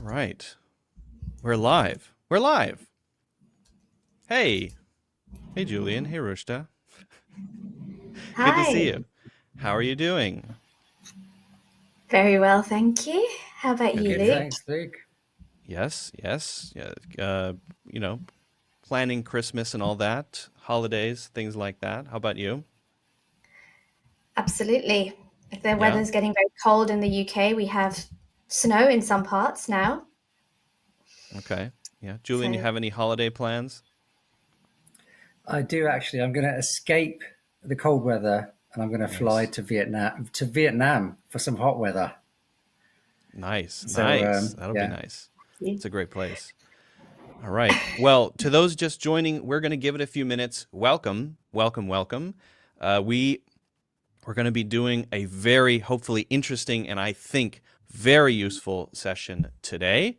right. We're live. We're live. Hey. Hey, Julian. Hey, Rushta. Good to see Hi. you. How are you doing? Very well, thank you. How about Good, you, good, Good, Luke? good. thanks, Luke. Yes, yes. Yeah, you know, planning Christmas and all that, holidays, things like that. How about you? Absolutely. The Yeah. weather's getting very cold in the UK. We have snow in some parts now. Okay. Yeah. Julian, you So, have any holiday plans? I do actually. I'm going to escape the cold weather, and I'm going to fly Nice. to Vietnam for some hot weather. Nice. So Nice. That'll be yeah, nice. It's a great place. All right. Well, to those just joining, we're going to give it a few minutes. Welcome, welcome, welcome. We're going to be doing a very, hopefully, interesting and I think very useful session today.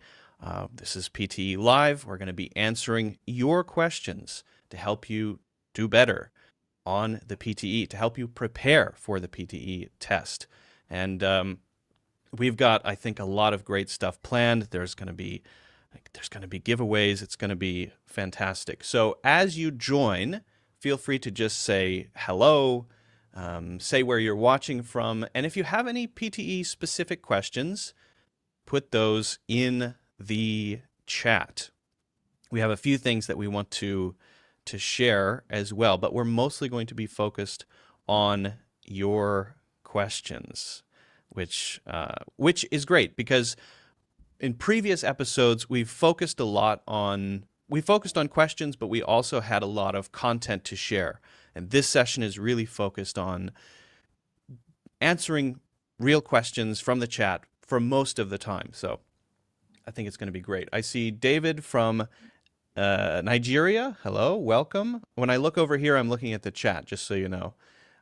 This is PTE Live. We're going to be answering your questions to help you do better on the PTE, to help you prepare for the PTE test. And we've got, I think, a lot of great stuff planned. There's going to be giveaways. It's going to be fantastic. So as you join, feel free to just say hello, say where you're watching from, and if you have any PTE specific questions, put those in the chat. We have a few things that we want to share as well, but we're mostly going to be focused on your questions, which is great because in previous episodes we focused on questions, but we also had a lot of content to share. And this session is really focused on answering real questions from the chat for most of the time. So I think it's going to be great. I see David from Nigeria. Hello, welcome. When I look over here, I'm looking at the chat, just so you know.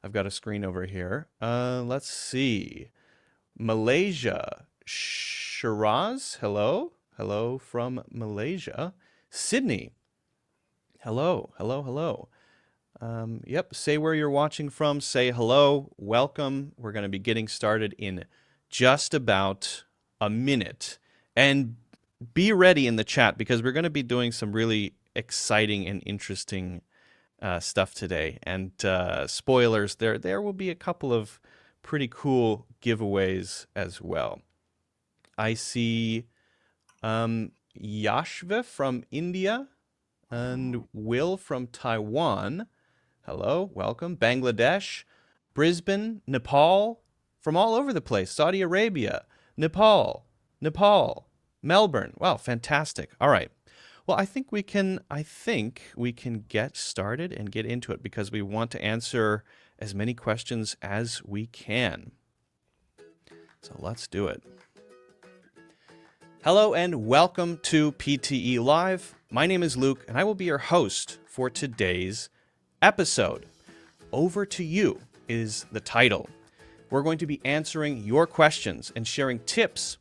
I've got a screen over here. Let's see. Malaysia. Shiraz, hello. Hello from Malaysia. Sydney. Hello, hello, hello. Yep, say where you're watching from. Say hello. Welcome. We're going to be getting started in just about a minute. And be ready in the chat because we're going to be doing some really exciting and interesting stuff today. And spoilers, there will be a couple of pretty cool giveaways as well. I see Yashva from India and Will from Taiwan. Hello, welcome. Bangladesh, Brisbane, Nepal, from all over the place. Saudi Arabia, Nepal, Melbourne. Wow, fantastic. All right. Well, I think we can get started and get into it because we want to answer as many questions as we can. So let's do it. Hello and welcome to PTE Live. My name is Luke and I will be your host for today's episode. Over to you is the title. We're going to be answering your questions and sharing tips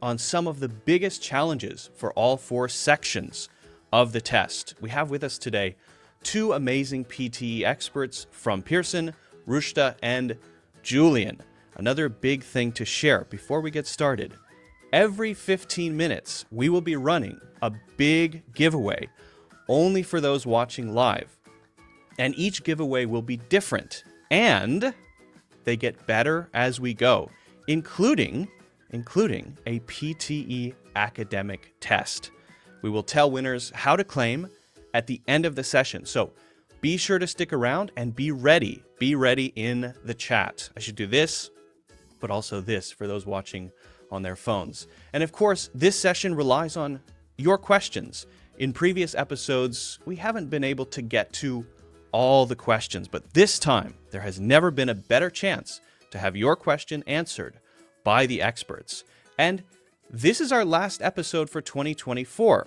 on some of the biggest challenges for all 4 sections of the test. We have with us today 2 amazing PTE experts from Pearson, Rushta and Julian. Another big thing to share before we get started. Every 15 minutes, we will be running a big giveaway only for those watching live. And each giveaway will be different, and they get better as we go, including a PTE Academic test. We will tell winners how to claim at the end of the session. So be sure to stick around and be ready. Be ready in the chat. I should do this, but also this for those watching on their phones. And of course, this session relies on your questions. In previous episodes, we haven't been able to get to all the questions, but this time there has never been a better chance to have your question answered by the experts. And this is our last episode for 2024.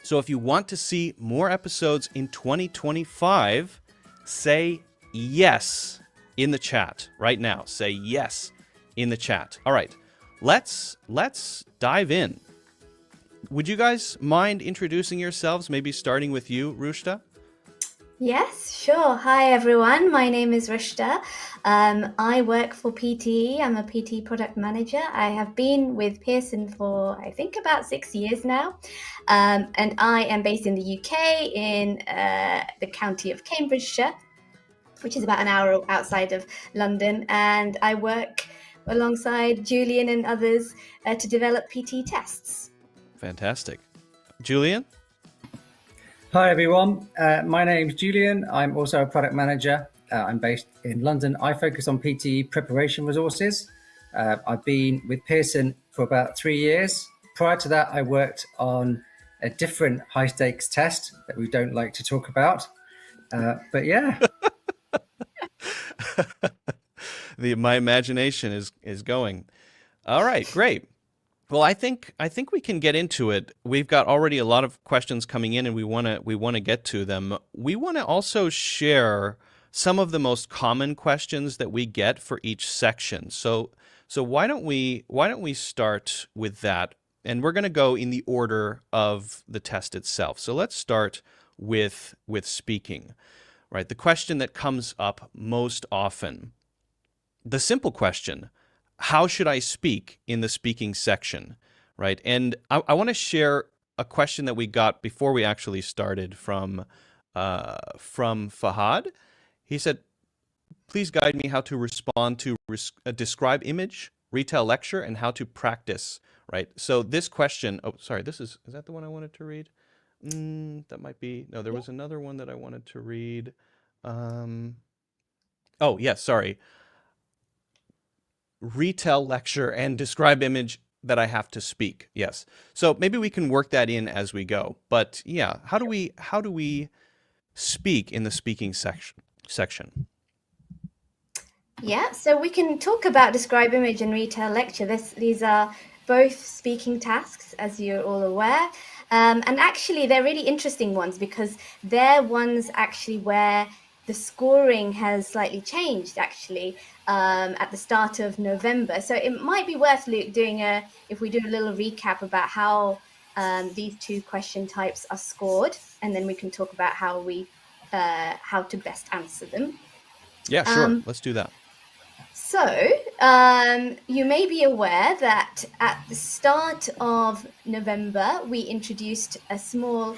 So if you want to see more episodes in 2025, say yes in the chat right now. Say yes in the chat. All right. Let's dive in. Would you guys mind introducing yourselves, maybe starting with you, Rushta? Yes, sure. Hi, everyone. My name is Rushda. I work for PTE. I'm a PTE product manager. I have been with Pearson for, I think, about 6 years now. And I am based in the UK in the county of Cambridgeshire, which is about an hour outside of London. And I work alongside Julian and others to develop PTE tests. Fantastic. Julian? Hi everyone, my name's Julian. I'm also a product manager. I'm based in London. I focus on PTE preparation resources. I've been with Pearson for about 3 years. Prior to that, I worked on a different high stakes test that we don't like to talk about. But yeah. My imagination is going. All right, great. Well, I think we can get into it. We've got already a lot of questions coming in, and we want to get to them. We want to also share some of the most common questions that we get for each section. So why don't we start with that? And we're going to go in the order of the test itself. So let's start with speaking. Right? The question that comes up most often. The simple question, how should I speak in the speaking section, right? And I want to share a question that we got before we actually started from Fahad. He said, please guide me how to respond to describe image, retell lecture, and how to practice, right? So this question, oh, sorry, is that the one I wanted to read? That might be, no, there was another one that I wanted to read. Oh, yes, sorry. Retell lecture and describe image that I have to speak. Yes. So maybe we can work that in as we go. But yeah, how do we speak in the speaking section? Yeah, so we can talk about describe image and retell lecture. These are both speaking tasks, as you're all aware. And actually, they're really interesting ones because they're ones actually where the scoring has slightly changed, actually, at the start of November. So it might be worth, Luke, if we do a little recap about how these two question types are scored, and then we can talk about how to best answer them. Yeah, sure. Let's do that. So, you may be aware that at the start of November, we introduced a small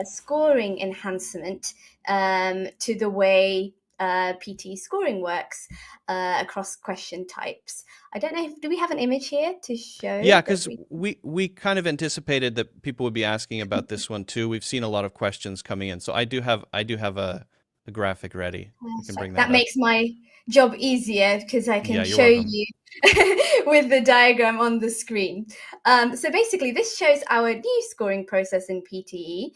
scoring enhancement to the way PT scoring works across question types. I don't know, do we have an image here to show? Yeah, because we kind of anticipated that people would be asking about this one too. We've seen a lot of questions coming in, so I do have a graphic ready. You can bring that up. Makes my job easier because I can show welcome. you with the diagram on the screen. So basically, this shows our new scoring process in PTE.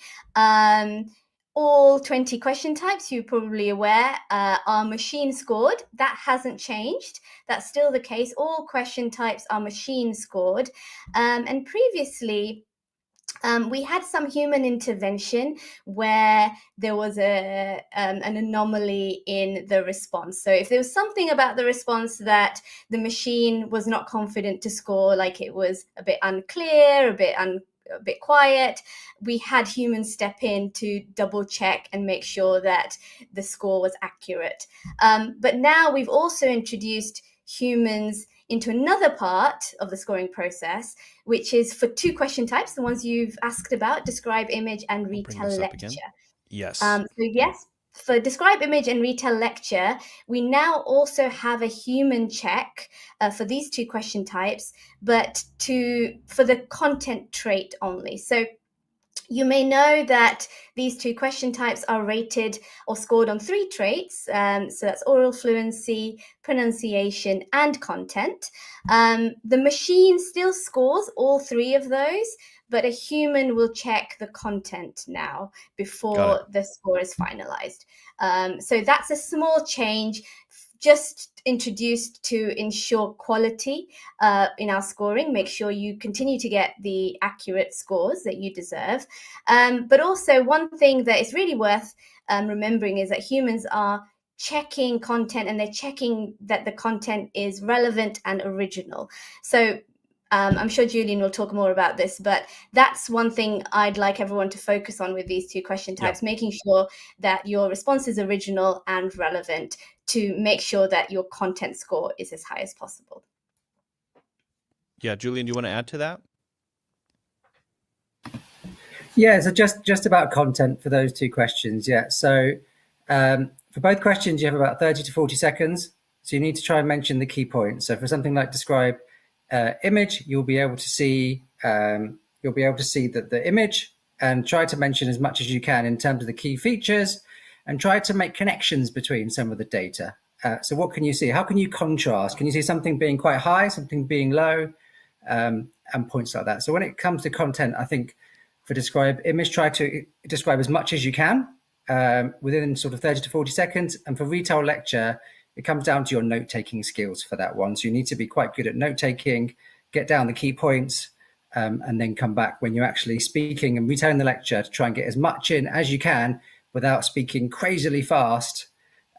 All 20 question types, you're probably aware, are machine scored. That hasn't changed. That's still the case. All question types are machine scored. And previously, we had some human intervention where there was an anomaly in the response. So if there was something about the response that the machine was not confident to score, like it was a bit unclear, a bit quiet, we had humans step in to double check and make sure that the score was accurate. But now we've also introduced humans into another part of the scoring process, which is for two question types, the ones you've asked about, describe image and retell lecture. Yes. So yes, for describe image and retell lecture, we now also have a human check for these two question types, but for the content trait only. So you may know that these two question types are rated or scored on 3 traits. So that's oral fluency, pronunciation, and content. The machine still scores all 3 of those, but a human will check the content now before the score is finalized. So that's a small change, just introduced to ensure quality in our scoring, make sure you continue to get the accurate scores that you deserve. But also one thing that is really worth remembering is that humans are checking content and they're checking that the content is relevant and original. So I'm sure Julian will talk more about this, but that's one thing I'd like everyone to focus on with these two question types, making sure that your response is original and relevant to make sure that your content score is as high as possible. Yeah, Julian, do you want to add to that? Yeah, so just about content for those two questions. Yeah, so for both questions, you have about 30 to 40 seconds. So you need to try and mention the key points. So for something like describe image, you'll be able to see the image and try to mention as much as you can in terms of the key features, and try to make connections between some of the data. So what can you see? How can you contrast? Can you see something being quite high, something being low, and points like that? So when it comes to content, I think for describe image, try to describe as much as you can within sort of 30 to 40 seconds. And for retail lecture, it comes down to your note-taking skills for that one. So you need to be quite good at note-taking, get down the key points, and then come back when you're actually speaking and retelling the lecture to try and get as much in as you can without speaking crazily fast.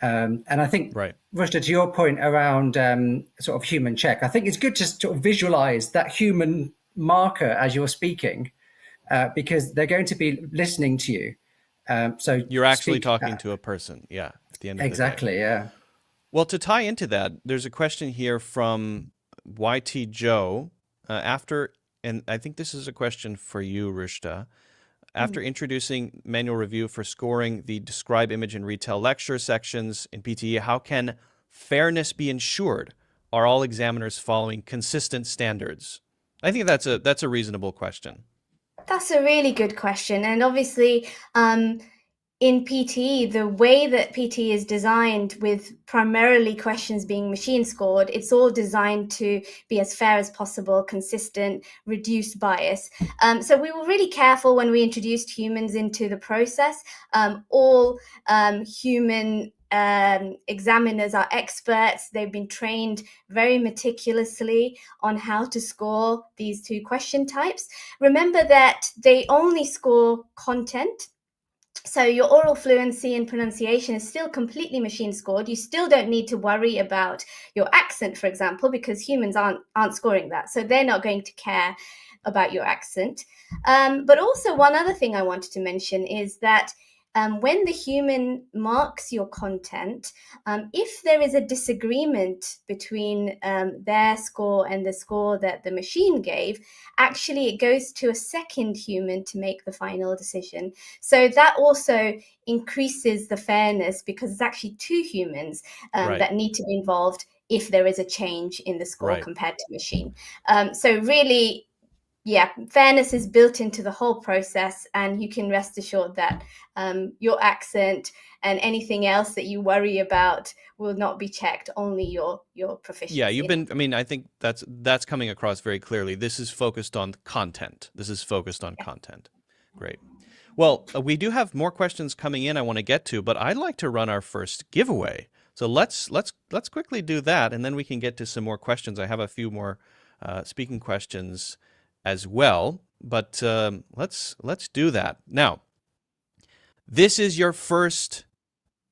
And I think, right, Rushda, to your point around sort of human check, I think it's good to sort of visualize that human marker as you're speaking, because they're going to be listening to you. So you're actually talking to a person. Yeah, at the end of exactly, the day. Yeah. Well, to tie into that, there's a question here from YT Joe. And I think this is a question for you, Rushda. After introducing manual review for scoring the describe image and retell lecture sections in PTE, how can fairness be ensured? Are all examiners following consistent standards? I think that's a reasonable question. That's a really good question. And obviously, in PTE, the way that PTE is designed, with primarily questions being machine scored, it's all designed to be as fair as possible, consistent, reduce bias. So we were really careful when we introduced humans into the process. All human examiners are experts. They've been trained very meticulously on how to score these two question types. Remember that they only score content. So your oral fluency and pronunciation is still completely machine scored. You still don't need to worry about your accent, for example, because humans aren't scoring that. So they're not going to care about your accent. But also one other thing I wanted to mention is that when the human marks your content, if there is a disagreement between their score and the score that the machine gave, actually it goes to a second human to make the final decision. So that also increases the fairness, because it's actually two humans that need to be involved if there is a change in the score compared to machine. So really, yeah, fairness is built into the whole process, and you can rest assured that your accent and anything else that you worry about will not be checked, only your proficiency. Yeah, I think that's coming across very clearly. This is focused on content. Content. Great. Well, we do have more questions coming in I want to get to, but I'd like to run our first giveaway. So let's quickly do that, and then we can get to some more questions. I have a few more speaking questions as well, but let's do that. Now, this is your first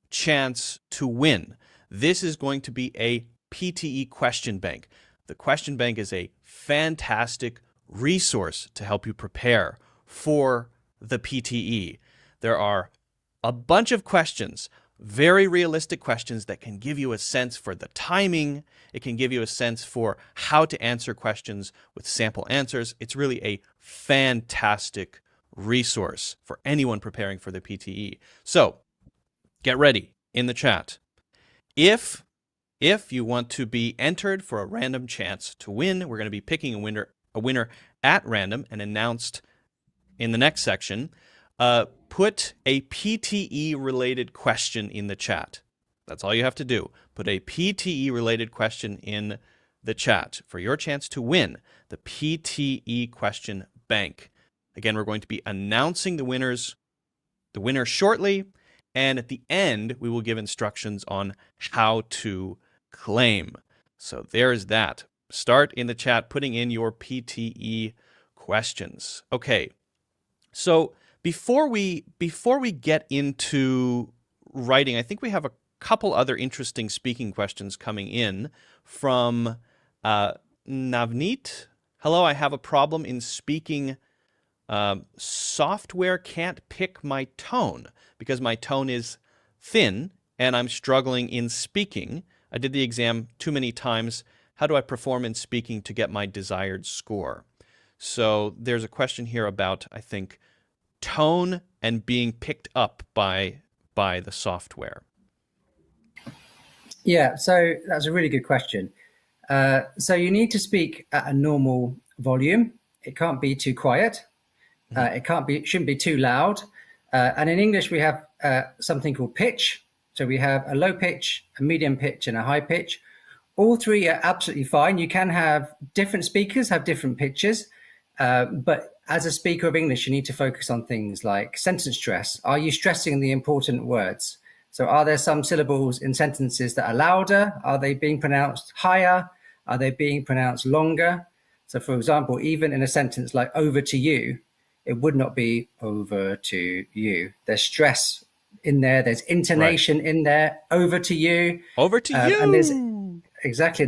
chance to win. This is going to be a PTE question bank. The question bank is a fantastic resource to help you prepare for the PTE. There are a bunch of questions, very realistic questions that can give you a sense for the timing. It can give you a sense for how to answer questions with sample answers. It's really a fantastic resource for anyone preparing for the PTE. So get ready in the chat. If you want to be entered for a random chance to win, we're going to be picking a winner at random and announced in the next section. Put a PTE-related question in the chat. That's all you have to do. Put a PTE-related question in the chat for your chance to win the PTE question bank. Again, we're going to be announcing the winner shortly, and at the end, we will give instructions on how to claim. So there's that. Start in the chat putting in your PTE questions. Okay, so before we get into writing, I think we have a couple other interesting speaking questions coming in from Navneet hello, I have a problem in speaking. Software can't pick my tone because my tone is thin and I'm struggling in speaking. I did the exam too many times. How do I perform in speaking to get my desired score? So there's a question here about, I think, tone and being picked up by the software. Yeah, so that's a really good question. So you need to speak at a normal volume. It can't be too quiet. It shouldn't be too loud. And in English, we have something called pitch. So we have a low pitch, a medium pitch, and a high pitch. All three are absolutely fine. You can have different speakers have different pitches, but as a speaker of English, you need to focus on things like sentence stress. Are you stressing the important words? So are there some syllables in sentences that are louder? Are they being pronounced higher? Are they being pronounced longer? So for example, even in a sentence like over to you, it would not be over to you. There's stress in there. There's intonation in there. Over to you. Over to you. And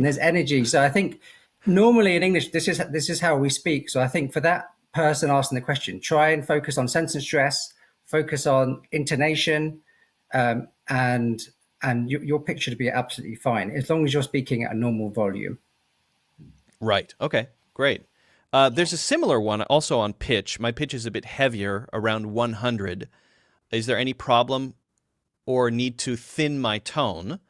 there's energy. So I think normally in English, this is how we speak. So I think for that person asking the question, try and focus on sentence stress, focus on intonation, and your picture to be absolutely fine as long as you're speaking at a normal volume. Right. Okay. Great. There's a similar one also on pitch. My pitch is a bit heavier, around 100. Is there any problem or need to thin my tone?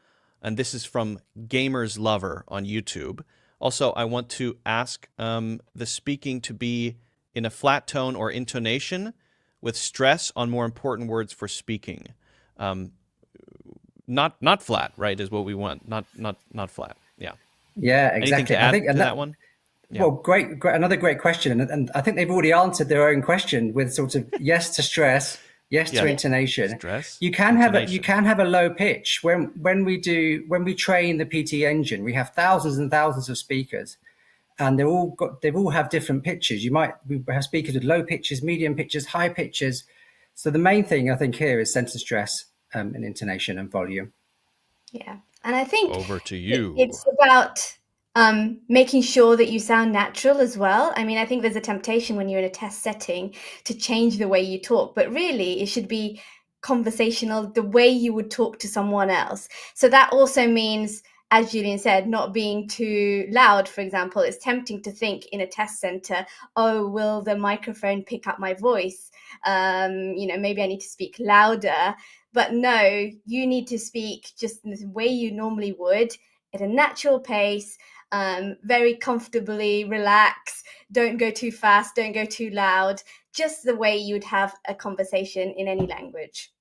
And this is from Gamer's Lover on YouTube. Also, I want to ask the speaking to be in a flat tone or intonation with stress on more important words for speaking. Not flat, right, is what we want. Not flat. Yeah. Yeah, exactly. Anything to add to that one? Yeah. Well, great. Another great question. And I think they've already answered their own question with sort of yes to stress, yes to intonation. Stress, you can have a low pitch. When we train the PT engine, we have thousands and thousands of speakers, and they all have different pitches. We have speakers with low pitches, medium pitches, high pitches. So the main thing I think here is sentence stress and intonation and volume. Yeah, and I think over to you. It's about making sure that you sound natural as well. I mean, I think there's a temptation when you're in a test setting to change the way you talk, but really it should be conversational, the way you would talk to someone else. So that also means, as Julian said, not being too loud. For example, it's tempting to think in a test center, oh, will the microphone pick up my voice? Maybe I need to speak louder. But no, you need to speak just in the way you normally would, at a natural pace, very comfortably, relax, don't go too fast, don't go too loud, just the way you'd have a conversation in any language.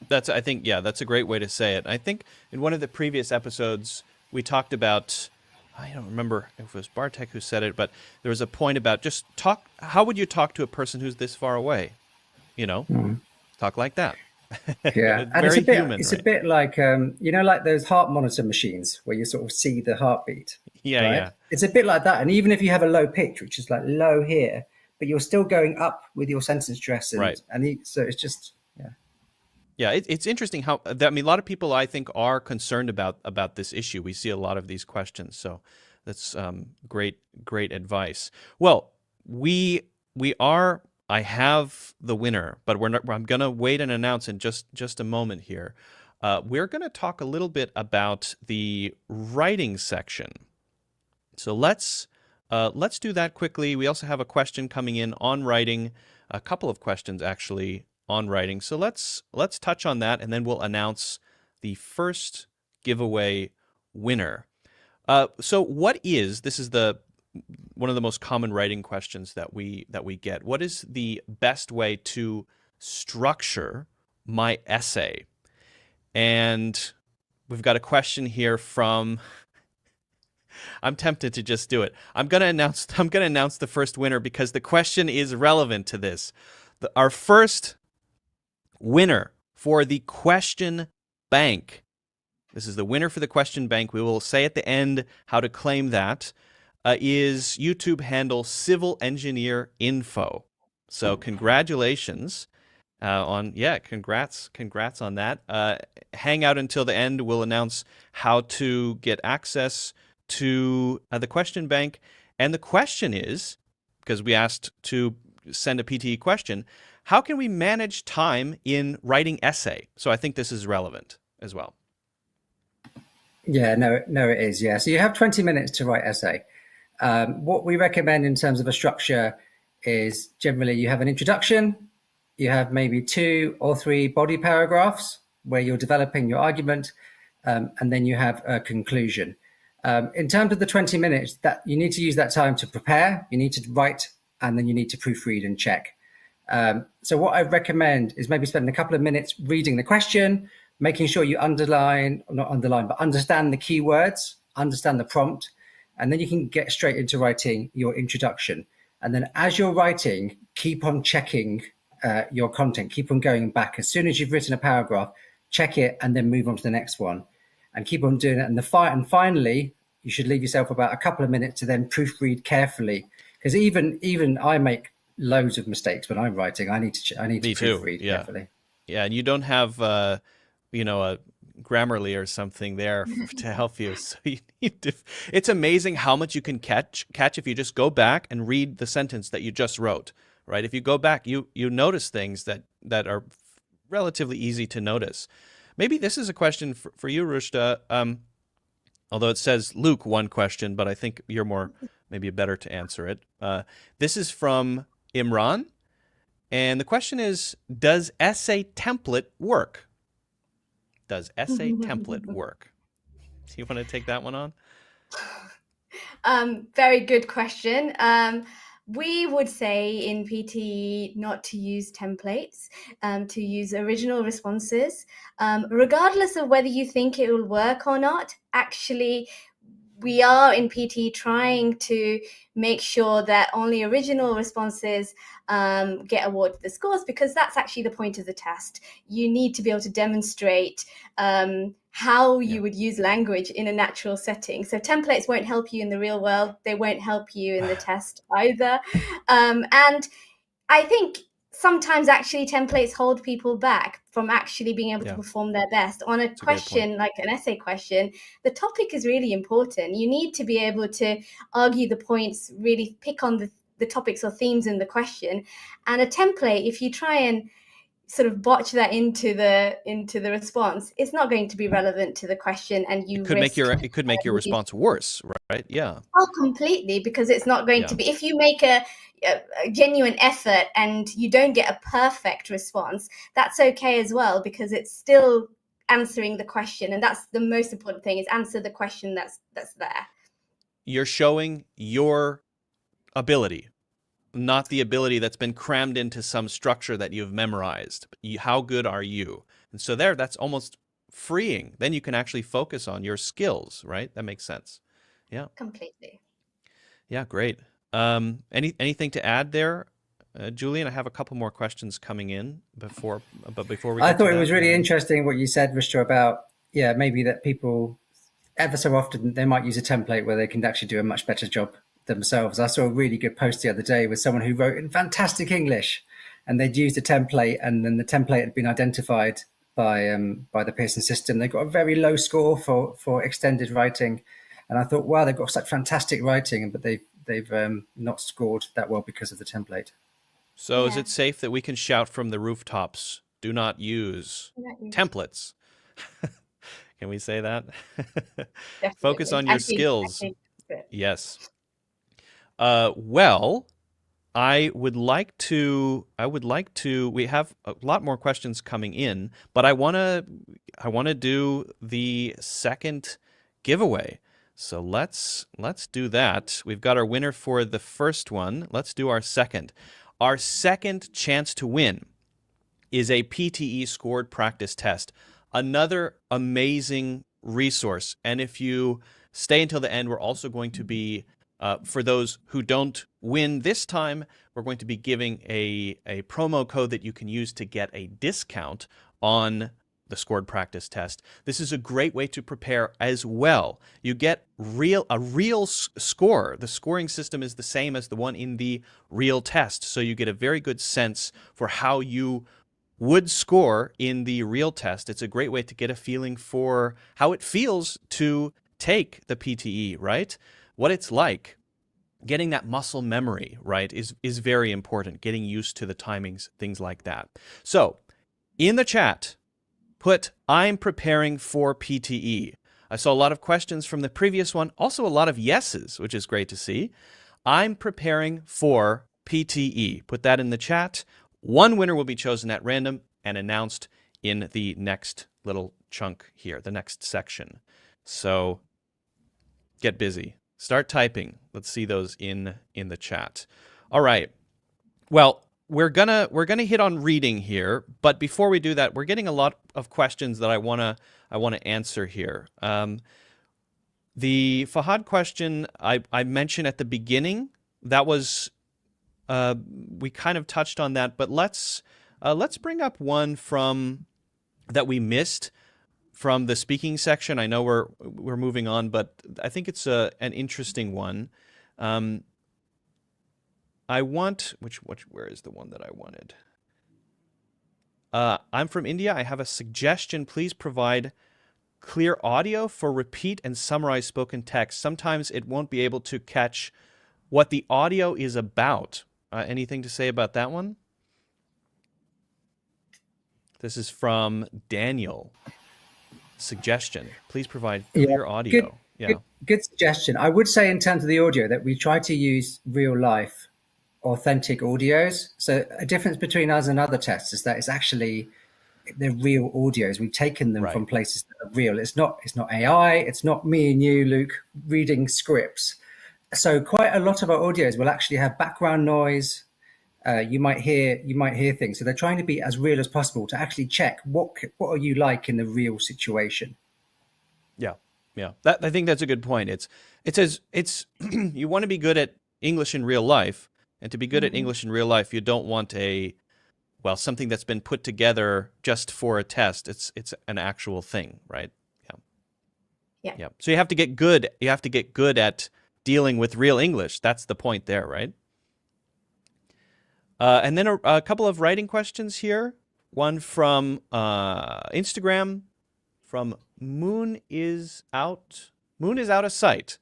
That's a great way to say it. I think in one of the previous episodes, we talked about, I don't remember if it was Bartek who said it, but there was a point about just talk. How would you talk to a person who's this far away? Talk like that. Yeah, and it's a bit like like those heart monitor machines where you sort of see the heartbeat. Yeah, right? yeah. It's a bit like that. And even if you have a low pitch, which is like low here, but you're still going up with your sentence stress, so it's just Yeah, it's interesting how a lot of people I think are concerned about this issue. We see a lot of these questions, so that's great advice. Well, I have the winner, but I'm going to wait and announce in just a moment here. We're going to talk a little bit about the writing section. So let's do that quickly. We also have a question coming in on writing, a couple of questions actually on writing. So let's touch on that, and then we'll announce the first giveaway winner. So this is one of the most common writing questions that we get. What is the best way to structure my essay? And we've got a question here from, I'm tempted to just do it. I'm going to announce the first winner because the question is relevant to this. Our first winner for the question bank. This is the winner for the question bank. We will say at the end how to claim that. Is YouTube handle Civil Engineer Info. So congratulations congrats on that. Hang out until the end. We'll announce how to get access to the question bank. And the question is, because we asked to send a PTE question, how can we manage time in writing essay? So I think this is relevant as well. Yeah, no, it is. Yeah. So you have 20 minutes to write essay. What we recommend in terms of a structure is generally you have an introduction, you have maybe 2 or 3 body paragraphs where you're developing your argument, and then you have a conclusion. In terms of the 20 minutes, that you need to use that time to prepare, you need to write, and then you need to proofread and check. So what I recommend is maybe spending a couple of minutes reading the question, making sure you understand the keywords, understand the prompt, and then you can get straight into writing your introduction. And then as you're writing, keep on checking your content, keep on going back. As soon as you've written a paragraph, check it and then move on to the next one and keep on doing it. And finally, you should leave yourself about a couple of minutes to then proofread carefully. Because even I make loads of mistakes when I'm writing. I need to proofread carefully. Yeah, and you don't have a Grammarly or something there to help you. So you need to. It's amazing how much you can catch if you just go back and read the sentence that you just wrote. Right? If you go back, you notice things that are relatively easy to notice. Maybe this is a question for you, Rushta. Although it says Luke one question, but I think you're maybe better to answer it. This is from Imran, and the question is: does essay template work? Does essay template work? Do you want to take that one on? Very good question. We would say in PTE not to use templates, to use original responses. Regardless of whether you think it will work or not, actually, we are in PTE trying to make sure that only original responses get awarded the scores, because that's actually the point of the test. You need to be able to demonstrate how you would use language in a natural setting. So templates won't help you in the real world. They won't help you in the test either. And I think sometimes actually templates hold people back from actually being able to perform their best. On a question like an essay question, the topic is really important. You need to be able to argue the points, really pick on the topics or themes in the question. And a template, if you try and sort of botch that into the response, it's not going to be relevant to the question, and it could make your response worse, right? Yeah. Oh, completely, because it's not going to be. If you make a genuine effort and you don't get a perfect response, that's okay as well, because it's still answering the question, and that's the most important thing: is answer the question that's there. You're showing your ability, not the ability that's been crammed into some structure that you've memorized. How good are you? And so that's almost freeing. Then you can actually focus on your skills, right? That makes sense. Yeah. Completely. Yeah, great. Anything to add there, Julian? I have a couple more questions coming in before we. I thought it was really interesting what you said, Rishta, about maybe that people ever so often they might use a template where they can actually do a much better job themselves. I saw a really good post the other day with someone who wrote in fantastic English, and they'd used a template, and then the template had been identified by the Pearson system. They got a very low score for extended writing, and I thought, wow, they've got such fantastic writing, but they've not scored that well because of the template. So is it safe that we can shout from the rooftops, do not use templates? Can we say that? Focus on your skills. Yes. Well, I would like to, we have a lot more questions coming in, but I want to do the second giveaway. So let's do that. We've got our winner for the first one. Let's do our second. Our second chance to win is a PTE scored practice test. Another amazing resource. And if you stay until the end, we're also going to be, for those who don't win this time, we're going to be giving a promo code that you can use to get a discount on the scored practice test. This is a great way to prepare as well. You get a real score. The scoring system is the same as the one in the real test. So you get a very good sense for how you would score in the real test. It's a great way to get a feeling for how it feels to take the PTE, right? What it's like. getting that muscle memory, right, is very important. Getting used to the timings, things like that. So in the chat, put "I'm preparing for PTE." I saw a lot of questions from the previous one, also a lot of yeses, which is great to see. I'm preparing for PTE. Put that in the chat. One winner will be chosen at random and announced in the next little chunk here, the next section. So get busy. Start typing. Let's see those in the chat. All right. Well, we're gonna hit on reading here, but before we do that, we're getting a lot of questions that I wanna answer here. The Fahad question I mentioned at the beginning, that was we kind of touched on that, but let's bring up one from that we missed from the speaking section. I know we're moving on, but I think it's an interesting one. I want where is the one that I wanted? I'm from India. I have a suggestion. Please provide clear audio for repeat and summarize spoken text. Sometimes it won't be able to catch what the audio is about. Anything to say about that one? This is from Daniel. Suggestion. Please provide clear audio. Good suggestion. I would say in terms of the audio that we try to use real life, authentic audios. So a difference between us and other tests is that it's actually they're real audios. We've taken them from places that are real. It's not AI. It's not me and you, Luke, reading scripts. So quite a lot of our audios will actually have background noise. You might hear things. So they're trying to be as real as possible to actually check what are you like in the real situation. Yeah. I think that's a good point. It's you want to be good at English in real life, and to be good at English in real life, you don't want something that's been put together just for a test. It's an actual thing, right? Yeah. So you have to get good. You have to get good at dealing with real English. That's the point there, right? And then a couple of writing questions here. One from Instagram, from Moon is out of sight.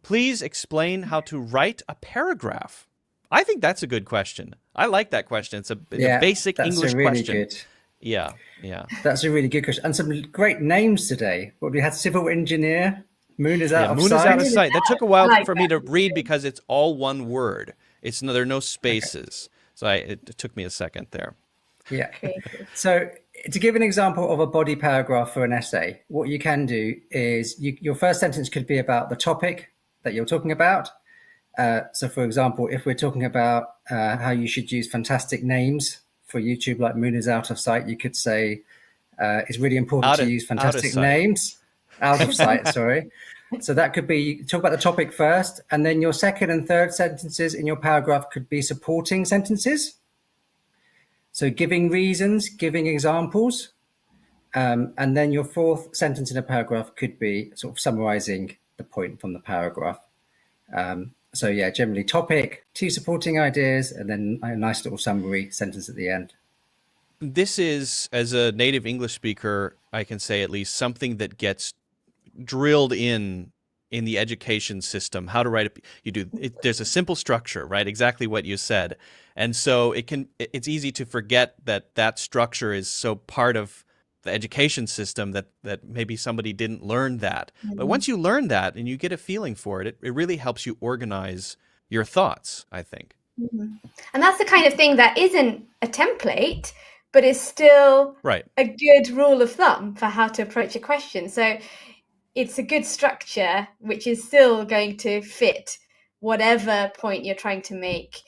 Please explain how to write a paragraph. I think that's a good question. I like that question. It's a basic English question. Good. Yeah. That's a really good question. And some great names today. We had civil engineer. Moon is out of sight. Moon is out of sight. That took a while for me to read because it's all one word. There are no spaces. Okay. So it took me a second there. Yeah. So to give an example of a body paragraph for an essay, what you can do is your first sentence could be about the topic that you're talking about. So, for example, if we're talking about how you should use fantastic names for YouTube, like Moon is out of sight, you could say it's really important to use fantastic names. Out of sight, sorry. So that could be talk about the topic first, and then your second and third sentences in your paragraph could be supporting sentences. So giving reasons, giving examples, and then your fourth sentence in a paragraph could be sort of summarizing the point from the paragraph. So yeah, generally topic, two supporting ideas, and then a nice little summary sentence at the end. This is, as a native English speaker, I can say at least something that gets drilled in the education system. How to write there's a simple structure, right? Exactly what you said. And so it's easy to forget that structure is so part of the education system that maybe somebody didn't learn that. Mm-hmm. But once you learn that and you get a feeling for it, it really helps you organize your thoughts, I think. Mm-hmm. And that's the kind of thing that isn't a template, but is still a good rule of thumb for how to approach a question. So it's a good structure, which is still going to fit whatever point you're trying to make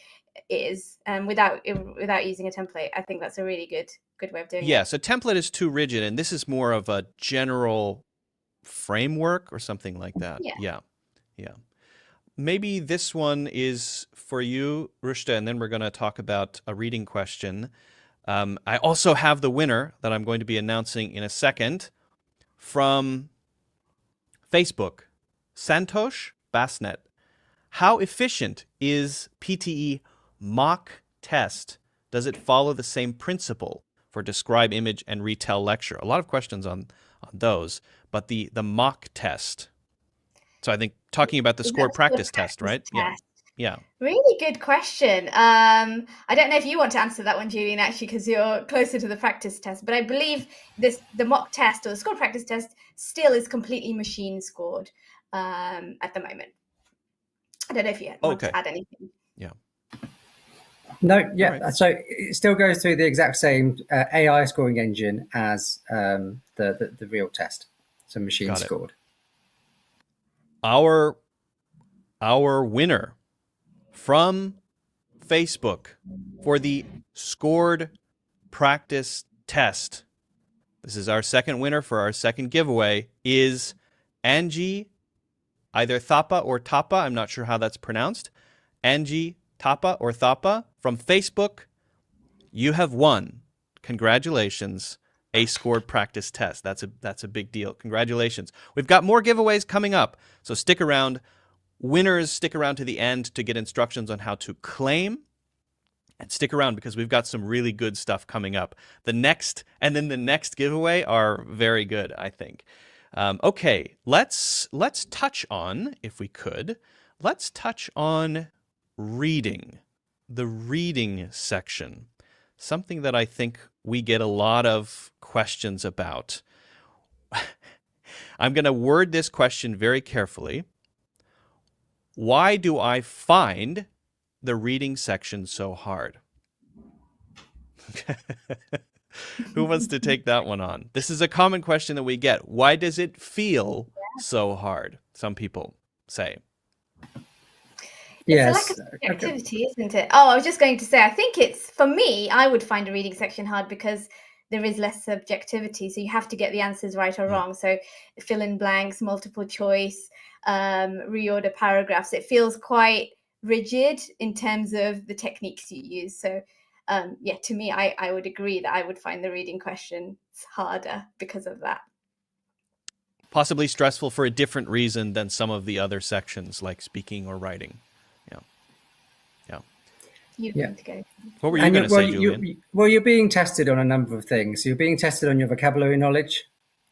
is, without using a template. I think that's a really good way of doing it. Yes, a template is too rigid, and this is more of a general framework or something like that. Yeah. Maybe this one is for you, Rushta, and then we're going to talk about a reading question. I also have the winner that I'm going to be announcing in a second from Facebook, Santosh Basnet. How efficient is PTE mock test? Does it follow the same principle for describe, image, and retell lecture? A lot of questions on those, but the mock test. So I think talking about the Is that scored the practice test, right? test? Yeah. Really good question. I don't know if you want to answer that one, Julian, actually, because you're closer to the practice test. But I believe the mock test or the scored practice test still is completely machine scored at the moment. I don't know if you want to add anything. Yeah. No, yeah. Right. So it still goes through the exact same AI scoring engine as the real test. So machine scored. Our winner from Facebook for the scored practice test. This is our second winner for our second giveaway is Angie, either Thapa or Tapa. I'm not sure how that's pronounced. Angie Tapa or Thapa from Facebook. You have won. Congratulations. A scored practice test. That's a big deal. Congratulations. We've got more giveaways coming up, so stick around. Winners, stick around to the end to get instructions on how to claim. And stick around because we've got some really good stuff coming up. The next giveaway are very good, I think. Okay, let's touch on, if we could, let's touch on reading, the reading section. Something that I think we get a lot of questions about. I'm going to word this question very carefully. Why do I find the reading section so hard? Who wants to take that one on? This is a common question that we get. Why does it feel so hard? Some people say. Yes. It's a lack of subjectivity, isn't it? Oh, I was just going to say, I think it's, for me, I would find a reading section hard because there is less subjectivity. So you have to get the answers right or wrong. So fill in blanks, multiple choice, reorder paragraphs. It feels quite rigid in terms of the techniques you use. So yeah, to me, I would agree that I would find the reading questions harder because of that. Possibly stressful for a different reason than some of the other sections, like speaking or writing. Yeah. What were you going to say, Julian? You're being tested on a number of things. You're being tested on your vocabulary knowledge.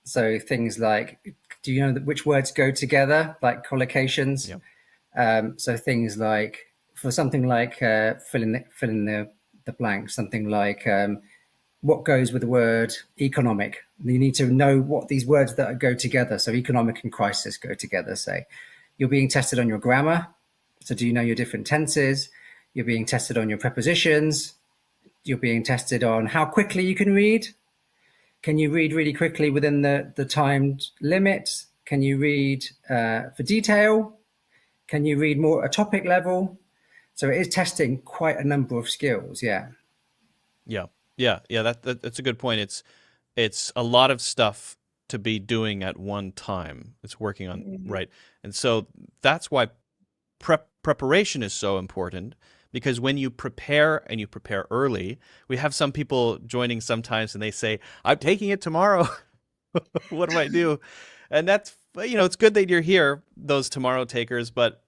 So things like, do you know which words go together, like collocations? Yeah. So things like, for something like fill in the blank, something like what goes with the word economic. You need to know what these words that go together. So economic and crisis go together, say. You're being tested on your grammar. So do you know your different tenses? You're being tested on your prepositions. You're being tested on how quickly you can read. Can you read really quickly within the timed limit? Can you read for detail? Can you read more at a topic level? So it is testing quite a number of skills. Yeah. That's a good point. It's a lot of stuff to be doing at one time. It's working on right, and so that's why preparation is so important. Because when you prepare and you prepare early, we have some people joining sometimes and they say, I'm taking it tomorrow. What do I do? And that's, it's good that you're here, those tomorrow takers, but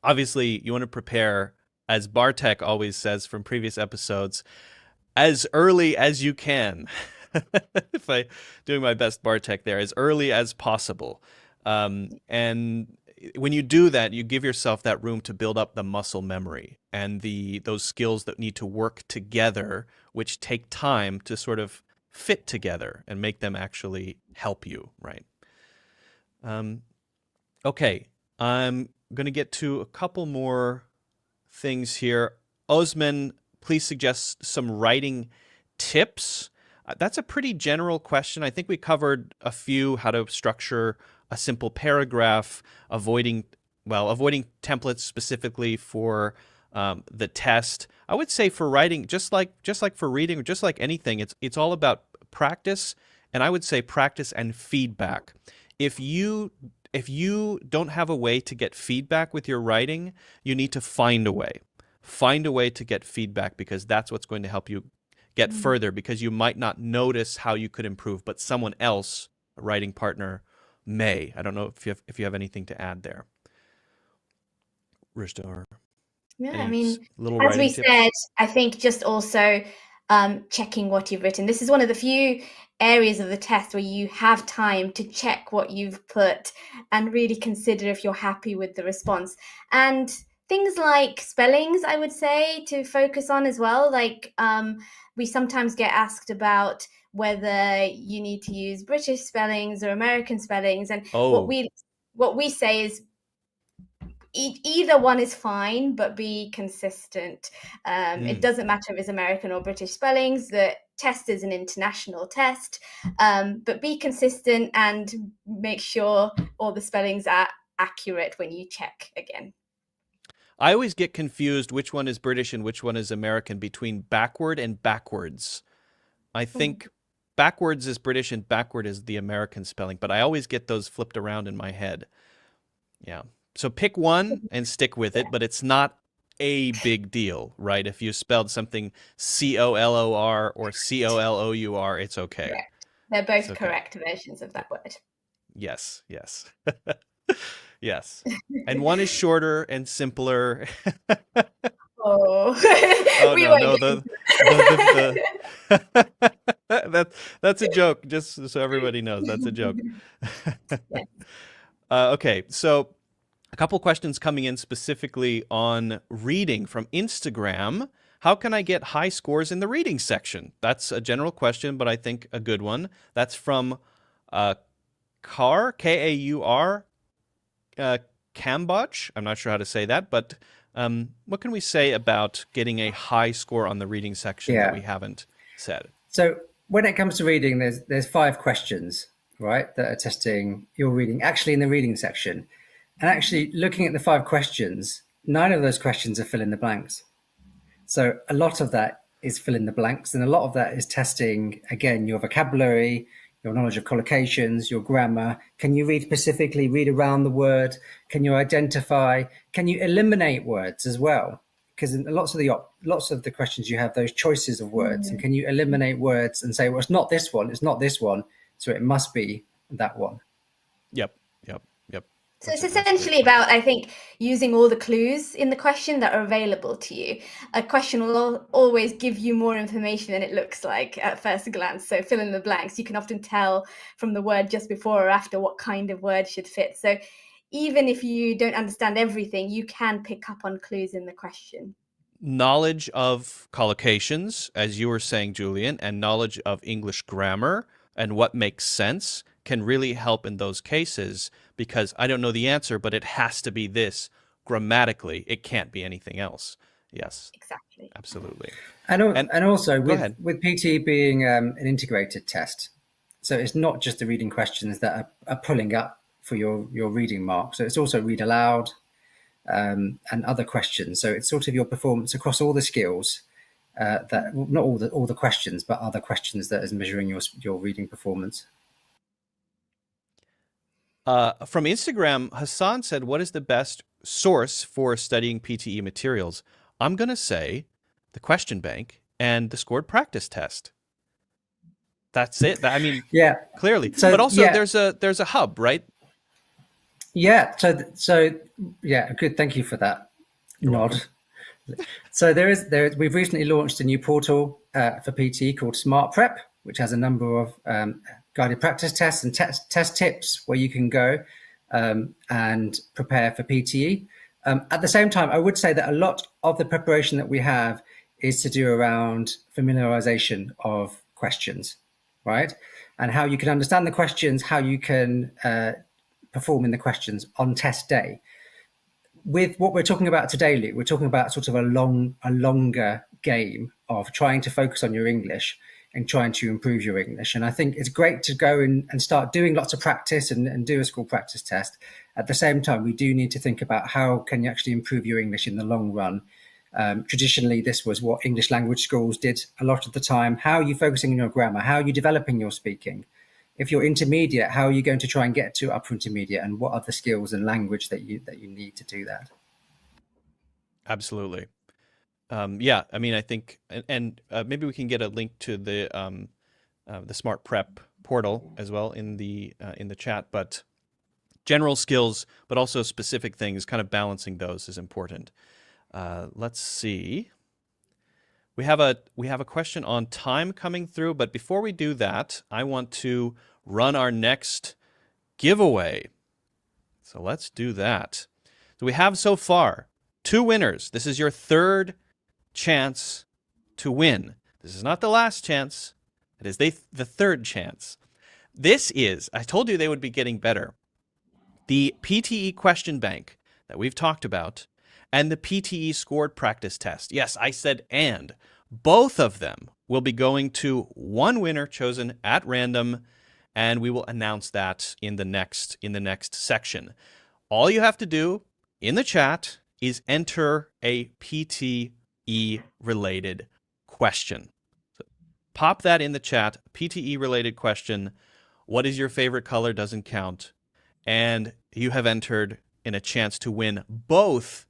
obviously you want to prepare, as Bartek always says from previous episodes, as early as you can. If I'm doing my best Bartek there, as early as possible. And when you do that, you give yourself that room to build up the muscle memory and those skills that need to work together, which take time to sort of fit together and make them actually help you, right? Okay, I'm going to get to a couple more things here. Osman, please suggest some writing tips. That's a pretty general question. I think we covered a few, how to structure a simple paragraph, avoiding templates specifically for the test. I would say for writing, just like for reading, or just like anything, it's all about practice, and I would say practice and feedback. If you don't have a way to get feedback with your writing, you need to find a way. Find a way to get feedback, because that's what's going to help you get further, because you might not notice how you could improve, but someone else, a writing partner, may. I don't know if you have anything to add there. Rishda, yeah, I mean, as we said, I think just also checking what you've written. This is one of the few areas of the test where you have time to check what you've put and really consider if you're happy with the response. And things like spellings, I would say, to focus on as well. Like we sometimes get asked about whether you need to use British spellings or American spellings, and what we say is either one is fine, but be consistent. It doesn't matter if it's American or British spellings. The test is an international test, but be consistent and make sure all the spellings are accurate when you check again. I always get confused which one is British and which one is American between backward and backwards. I think backwards is British and backward is the American spelling, but I always get those flipped around in my head. Yeah. So pick one and stick with it, but it's not a big deal, right? If you spelled something C-O-L-O-R or C-O-L-O-U-R, it's okay. Correct. They're both correct versions of that word. Yes, yes. Yes. And one is shorter and simpler. Oh, that's a joke, just so everybody knows. That's a joke. Okay, so a couple questions coming in specifically on reading from Instagram. How can I get high scores in the reading section? That's a general question, but I think a good one. That's from Kaur, K-A-U-R, Kambach. I'm not sure how to say that, but what can we say about getting a high score on the reading section that we haven't said? So when it comes to reading, there's 5 questions, right, that are testing your reading, actually in the reading section. And actually looking at the 5 questions, 9 of those questions are fill in the blanks. So a lot of that is fill in the blanks, and a lot of that is testing, again, your vocabulary, your knowledge of collocations, your grammar. Can you read specifically, read around the word? Can you identify? Can you eliminate words as well? Because in lots of the questions you have those choices of words, and can you eliminate words and say, well, it's not this one, so it must be that one. Yep. So it's essentially about, I think, using all the clues in the question that are available to you. A question will always give you more information than it looks like at first glance. So fill in the blanks. You can often tell from the word just before or after what kind of word should fit. So even if you don't understand everything, you can pick up on clues in the question. Knowledge of collocations, as you were saying, Julian, and knowledge of English grammar and what makes sense can really help in those cases, because I don't know the answer, but it has to be this grammatically. It can't be anything else. Yes, exactly. Absolutely. And also with PTE being an integrated test, so it's not just the reading questions that are pulling up for your reading mark. So it's also read aloud and other questions. So it's sort of your performance across all the skills, that not all the questions, but other questions that is measuring your reading performance. From Instagram, Hassan said, what is the best source for studying PTE materials? I'm going to say the question bank and the scored practice test. That's it. I mean, clearly. So, but also there's a hub, right? Yeah. So yeah, good. Thank you for that nod. So we've recently launched a new portal for PTE called Smart Prep, which has a number of guided practice tests and test tips where you can go and prepare for PTE. At the same time, I would say that a lot of the preparation that we have is to do around familiarization of questions, right? And how you can understand the questions, how you can perform in the questions on test day. With what we're talking about today, Luke, we're talking about sort of a longer game of trying to focus on your English and trying to improve your English. And I think it's great to go and start doing lots of practice and do a school practice test. At the same time, we do need to think about how can you actually improve your English in the long run. Traditionally, this was what English language schools did a lot of the time. How are you focusing on your grammar? How are you developing your speaking? If you're intermediate, how are you going to try and get to upper intermediate? And what are the skills and language that you need to do that? Absolutely. Yeah, I mean, I think, and maybe we can get a link to the Smart Prep portal as well in the chat. But general skills, but also specific things, kind of balancing those is important. Let's see. We have a question on time coming through, but before we do that, I want to run our next giveaway. So let's do that. So we have so far 2 winners. This is your third chance to win. This is not the last chance. It is the third chance. This is, I told you they would be getting better. The PTE question bank that we've talked about and the PTE scored practice test. Yes, I said and. Both of them will be going to one winner chosen at random, and we will announce that in the next section. All you have to do in the chat is enter a PTE related question. So pop that in the chat, PTE related question. What is your favorite color doesn't count. And you have entered in a chance to win both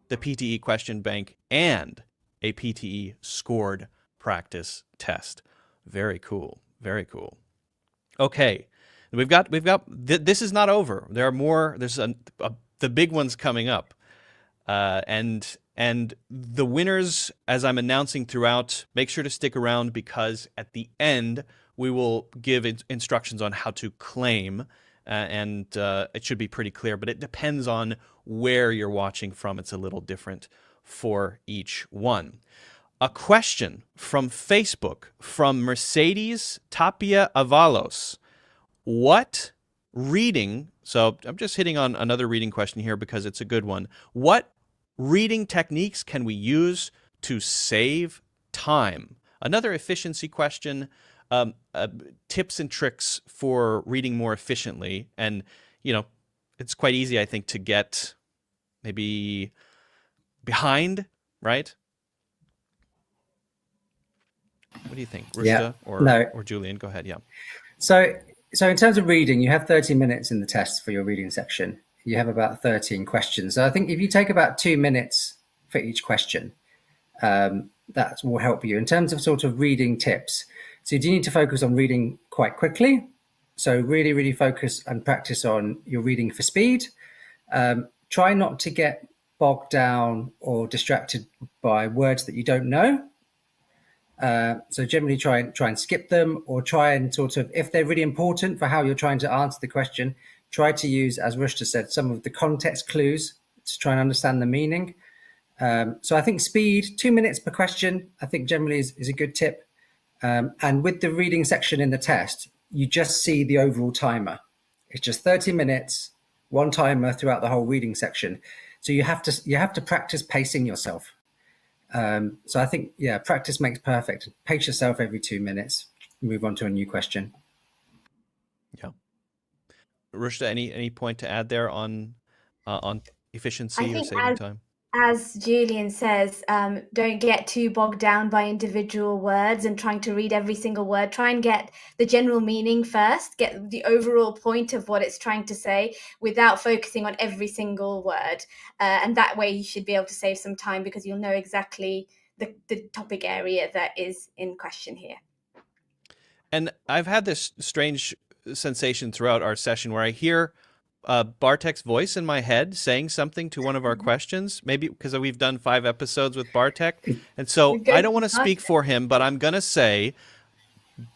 the PTE question bank and a PTE scored practice test. Very cool. Very cool. Okay. We've got this is not over. There are more. There's the big ones coming up. And the winners, as I'm announcing throughout, make sure to stick around because at the end we will give instructions on how to claim, and it should be pretty clear, but it depends on where you're watching from. It's a little different for each one. A question from Facebook from Mercedes Tapia Avalos. What reading, so I'm just hitting on another reading question here because it's a good one. What reading techniques can we use to save time? Another efficiency question, tips and tricks for reading more efficiently. And, it's quite easy, I think, to get maybe behind, right? What do you think, Rusta or Julian? Go ahead, yeah. So in terms of reading, you have 30 minutes in the test for your reading section. You have about 13 questions. So I think if you take about 2 minutes for each question, that will help you. In terms of sort of reading tips, so you do need to focus on reading quite quickly. So really, really focus and practice on your reading for speed. Try not to get bogged down or distracted by words that you don't know. So generally try and skip them, or try and sort of, if they're really important for how you're trying to answer the question, try to use, as Rushta said, some of the context clues to try and understand the meaning. So I think speed, 2 minutes per question, I think generally is a good tip. And with the reading section in the test, you just see the overall timer. It's just 30 minutes, one timer throughout the whole reading section. So you have to practice pacing yourself. So I think, practice makes perfect. Pace yourself every 2 minutes. Move on to a new question. Yeah. Rushda, any point to add there on efficiency or saving time? As Julian says, don't get too bogged down by individual words and trying to read every single word. Try and get the general meaning first, get the overall point of what it's trying to say without focusing on every single word. And that way you should be able to save some time because you'll know exactly the topic area that is in question here. And I've had this strange sensation throughout our session where I hear Bartek's voice in my head saying something to one of our questions, maybe because we've done 5 episodes with Bartek. And so I don't want to speak for him, but I'm going to say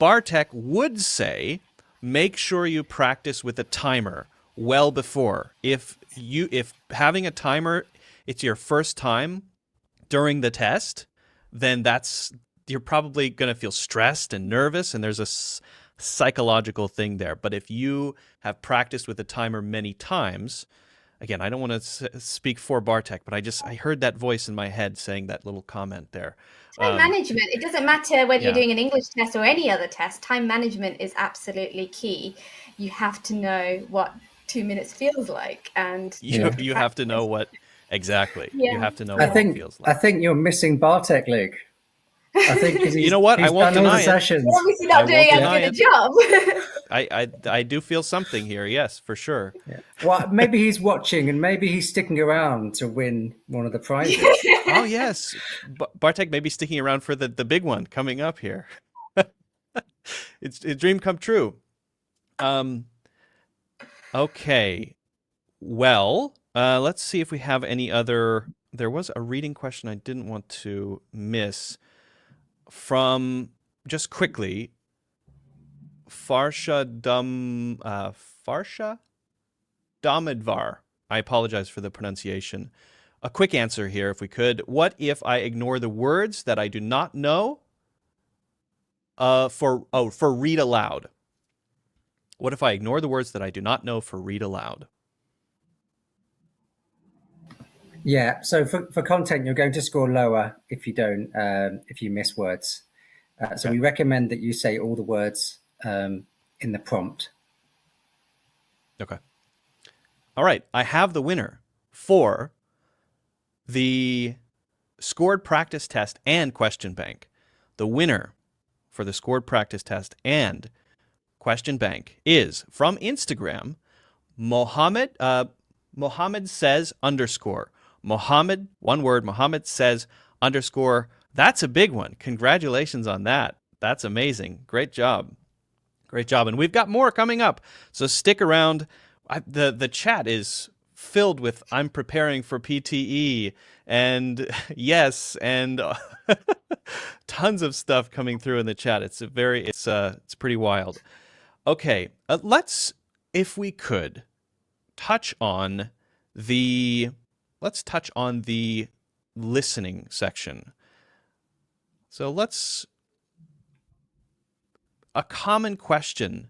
Bartek would say, make sure you practice with a timer well before. If having a timer, it's your first time during the test, then you're probably going to feel stressed and nervous, and there's a psychological thing there. But if you have practiced with a timer many times, again, I don't want to speak for Bartek, but I heard that voice in my head saying that little comment there. Time management. It doesn't matter whether you're doing an English test or any other test. Time management is absolutely key. You have to know what 2 minutes feels like, and you have to know what exactly. Yeah. You have to know what it feels like. I think you're missing Bartek, Luke. I think you know what? I won't deny it. You're obviously not doing a good job. I do feel something here, yes, for sure. Yeah. Well, maybe he's watching and maybe he's sticking around to win one of the prizes. Oh, yes. Bartek may be sticking around for the big one coming up here. It's a dream come true. Okay. Well, let's see if we have any other. There was a reading question I didn't want to miss. from, just quickly, Farsha Damodvar. I apologize for the pronunciation. A quick answer here, if we could. What if I ignore the words that I do not know for read aloud? What if I ignore the words that I do not know for read aloud? Yeah, so for content, you're going to score lower if you don't, if you miss words. So we recommend that you say all the words in the prompt. Okay. All right, I have the winner for the scored practice test and question bank. The winner for the scored practice test and question bank is from Instagram, Mohammed says _. Mohammed, one word, Mohammed says _. That's a big one. Congratulations on that. That's amazing. Great job. Great job. And we've got more coming up. So stick around. The chat is filled with I'm preparing for PTE and yes, and tons of stuff coming through in the chat. It's pretty wild. Okay, let's, if we could, touch on the listening section. So a common question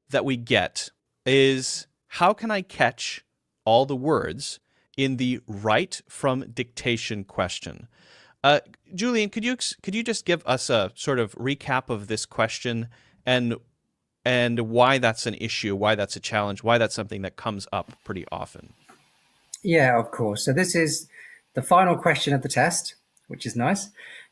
that we get is, how can I catch all the words in the write from dictation question? Julian, could you just give us a sort of recap of this question and why that's an issue, why that's a challenge, why that's something that comes up pretty often? Yeah, of course. So this is the final question of the test, which is nice.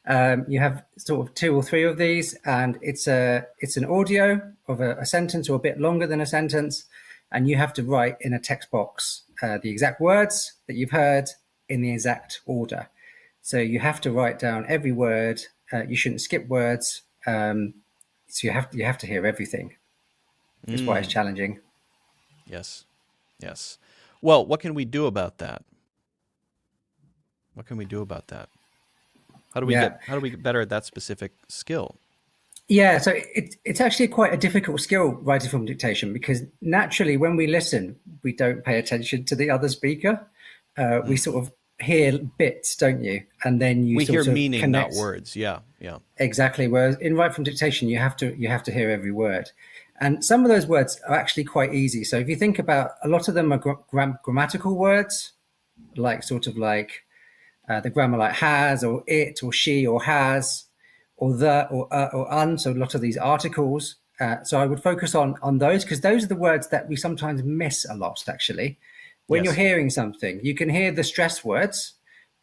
You have sort of 2 or 3 of these, and it's an audio of a sentence or a bit longer than a sentence, and you have to write in a text box the exact words that you've heard in the exact order. So you have to write down every word. You shouldn't skip words. So you have to hear everything. That's why it's challenging. Yes. Well, what can we do about that? How do we get better at that specific skill? Yeah, so it's actually quite a difficult skill, writing from dictation, because naturally when we listen, we don't pay attention to the other speaker. We sort of hear bits, don't you? And then we sort hear of meaning, connect. not words. Yeah. Exactly. Whereas in write from dictation, you have to hear every word, and some of those words are actually quite easy. So if you think about, a lot of them are grammatical words, like the grammar, like has or it or she or has, or the or un. So a lot of these articles. So I would focus on those, because those are the words that we sometimes miss a lot. Actually, when you're hearing something, you can hear the stress words,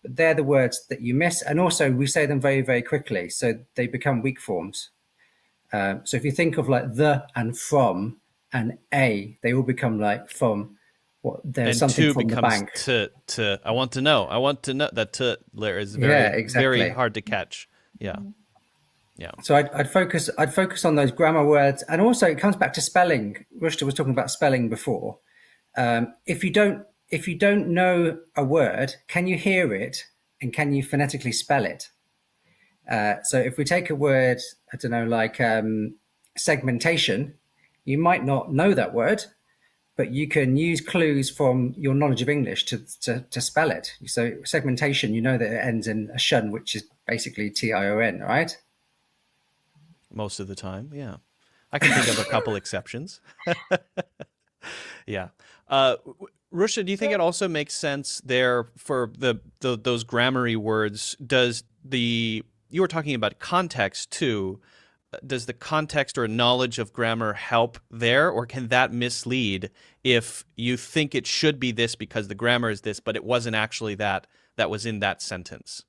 but they're the words that you miss. And also we say them very, very quickly, so they become weak forms. So if you think of like the and from and a, they all become like from. What, there's and something to from the becomes bank. To. I want to know. That to there is very hard to catch. Yeah. So I'd focus on those grammar words, and also it comes back to spelling. Rushta was talking about spelling before. If you don't know a word, can you hear it and can you phonetically spell it? So if we take a word, I don't know, like segmentation, you might not know that word, but you can use clues from your knowledge of English to spell it. So segmentation, you know that it ends in a shun, which is basically TION, right? Most of the time, yeah. I can think of a couple exceptions. Yeah. Rusha, do you think it also makes sense there for those grammary words? You were talking about context too. Does the context or knowledge of grammar help there, or can that mislead if you think it should be this because the grammar is this, but it wasn't actually that was in that sentence?